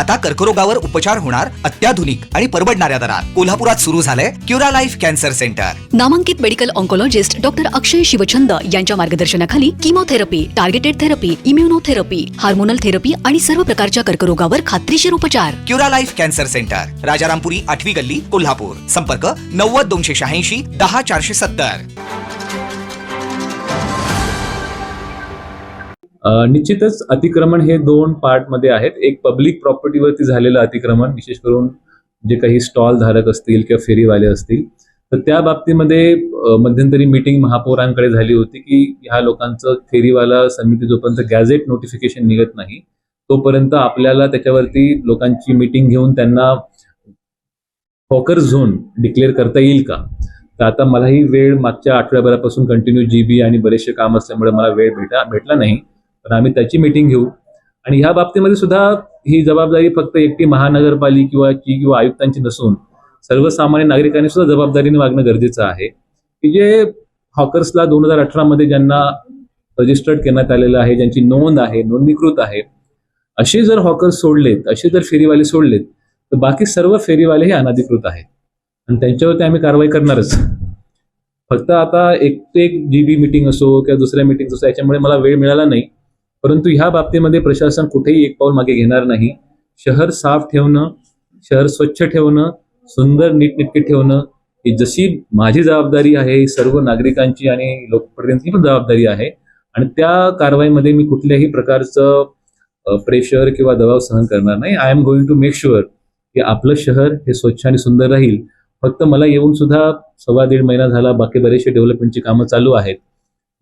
आता कर्करोगावर उपचार होणार अत्याधुनिक आणि परवडणाऱ्या दरात. कोल्हापुरात सुरू झालंय क्युरा लाईफ कॅन्सर सेंटर. नामांकित medical oncologist doctor Akshay Shivchand यांच्या मार्गदर्शनाखाली chemotherapy, targeted therapy, immunotherapy, hormonal therapy आणि सर्व प्रकारच्या कर्करोगावर खात्रीशीर उपचार. Cura Life cancer centre, Rajarampuri 8वी गल्ली, कोल्हापूर. संपर्क 90 286 10 470. निश्चितच अतिक्रमण हे दोन पार्ट मध्ये आहेत. एक पब्लिक प्रॉपर्टीवरती झालेलं अतिक्रमण, विशेष करून जे काही स्टॉल धारक असतील किंवा फेरीवाले असतील, तर त्या बाबतीमध्ये मध्यंतरी मीटिंग महापौरांकडे झाली होती की ह्या लोकांचं फेरीवाला समिती जोपर्यंत गॅझेट नोटिफिकेशन निघत नाही तोपर्यंत आपल्याला त्याच्यावरती लोकांची मीटिंग घेऊन त्यांना हॉकर झोन डिक्लेअर करता येईल का. तर आता मलाही वेळ मागच्या आठवड्याभरापासून कंटिन्यू जीबी आणि बरेचसे काम असल्यामुळे मला वेळ भेटला नाही, पण आम्ही त्याची मीटिंग घेऊ. आणि ह्या बाबतीमध्ये सुद्धा ही जबाबदारी फक्त एकटी महानगरपालिकेची किंवा आयुक्तांची नसून सर्वसामान्य नागरिकांनी सुद्धा जबाबदारीने वागणं गरजेचं आहे की जे हॉकर्सला 2018 मध्ये ज्यांना रजिस्टर्ड करण्यात आलेलं आहे, ज्यांची नोंद आहे, नोंदणीकृत आहे, असे जर हॉकर्स सोडलेत, असे जर फेरीवाले सोडलेत, तर बाकी सर्व फेरीवाले हे अनधिकृत आहेत आणि त्यांच्यावरती आम्ही कारवाई करणारच. फक्त आता एक जीबी मीटिंग असो किंवा दुसऱ्या मीटिंग असो याच्यामुळे मला वेळ मिळाला नाही, परंतु ह्या बाबतीमध्ये प्रशासन कुठेही एक पाऊल मागे घेणार नाही. शहर साफ ठेवणं, शहर स्वच्छ ठेवणं, सुंदर नीटनेटके ठेवणं ही जशी माझी जबाबदारी आहे, ही सर्व नागरिकांची आणि लोकप्रतिनिधींची पण जबाबदारी आहे. आणि त्या कारवाईमध्ये मी कुठल्याही प्रकारचं प्रेशर किंवा दबाव सहन करणार नाही. I am going to make sure की आपलं शहर हे स्वच्छ आणि सुंदर राहील. फक्त मला येऊन सुद्धा 1.25 महिना झाला, बाकी बरेचसे डेव्हलपमेंटची कामं चालू आहेत.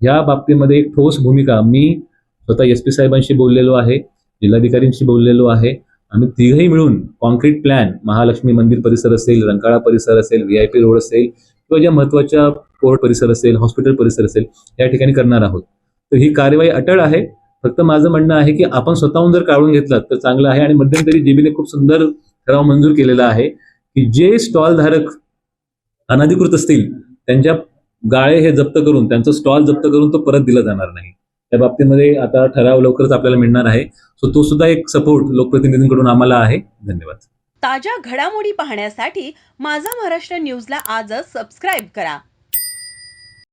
ह्या बाबतीमध्ये एक ठोस भूमिका मी स्वतः SP साहेबांशी बोललेलो आहे, जिल्हाधिकाऱ्यांशी बोललेलो आहे. आम्ही तिघही मिळून कॉन्क्रीट प्लॅन, महालक्ष्मी मंदिर परिसर असेल, रंकाळा परिसर असेल, VIP रोड असेल किंवा ज्या महत्वाच्या कोर्ट परिसर असेल, हॉस्पिटल परिसर असेल, या ठिकाणी करणार आहोत. तर ही कारवाई अटळ आहे. फक्त माझं म्हणणं आहे की आपण स्वतःहून जर काढून घेतलात तर चांगलं आहे. आणि मध्यंतरी जीबीने खूप सुंदर ठराव मंजूर केलेला आहे की जे स्टॉल धारक अनधिकृत असतील त्यांच्या गाळे हे जप्त करून, त्यांचा स्टॉल जप्त करून तो परत दिला जाणार नाही. त्या बाबतीमध्ये आता ठराव लवकरच आपल्याला मिळणार आहे. सो तो सुद्धा एक सपोर्ट लोकप्रतिनिधींकडून आम्हाला आहे. धन्यवाद. ताज्या घडामोडी पाहण्यासाठी माझा महाराष्ट्र न्यूजला आजच सबस्क्राईब करा.